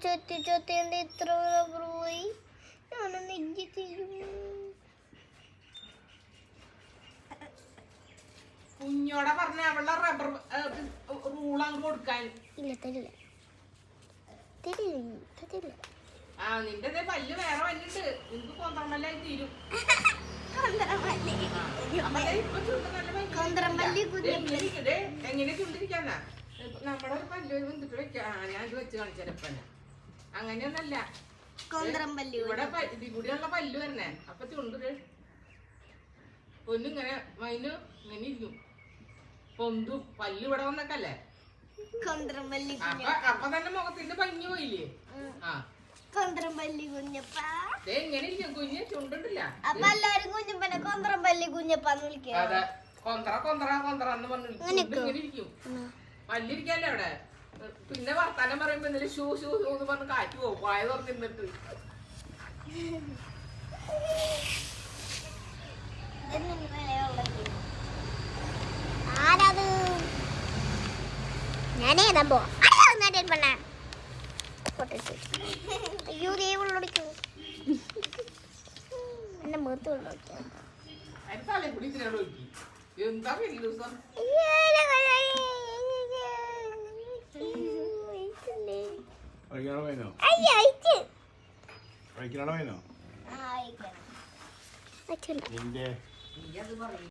ചെത്തി ഇത്ര റബ്ബർ പോയി. ഞാനൊന്ന് ഇഞ്ചി ചെയ്യും. കുഞ്ഞോടെ പറഞ്ഞ അവളുടെ റബ്ബർ റൂളാണ് കൊടുക്കാൻ. ഇല്ല തരില്ല. ആ നിന്റെ പല്ല് വേറെ വന്നിട്ട് നിനക്ക് കൊന്തമല്ലായി തീരും. എങ്ങനെ ചുണ്ടിരിക്കാന്നാ നമ്മുടെ ഒരു പല്ല് വന്നിട്ട് വെക്കാ. ഞാൻ വെച്ച് കാണിച്ചപ്പ അങ്ങനെയൊന്നല്ല. ഇവിടെ ഇതികൂടിയുള്ള പല്ല് തന്നെ. അപ്പൊ ചുണ്ട് ഒന്നിങ്ങനെ മൈന് ഇങ്ങനെ ഇരിക്കും. പൊന്തും പല്ല് ഇവിടെ വന്നൊക്കല്ലേ. അപ്പൊ തന്നെ മുഖത്തിന്റെ ഭംഗി പോയില്ലേ. ആ എങ്ങനെ ഇരിക്കും കുഞ്ഞ് ചുണ്ടിട്ടില്ല. അപ്പൊ എല്ലാരും കുഞ്ഞപ്പനെ കൊന്ത്രമ്പല്ലി കുഞ്ഞപ്പാന്ന് വിളിക്കുക. അതെ കൊന്തറന്ന് പറഞ്ഞിരിക്കും. പല്ലിരിക്കല്ലേ അവിടെ. പിന്നെ വർത്താനം പറയുമ്പോ എന്തെങ്കിലും ഷൂ എന്ന് പറഞ്ഞ് കാറ്റ് പോകും. വായ തുറന്നിരുന്നിട്ട് ആരാത്? ഞാനേതാ പോ പെണ്ണ. അയ്യോ ദൈവടിക്കൂ എന്നെ മുഖത്ത് കൊണ്ടോക്കി. എന്താ ദിവസം അയ്യോ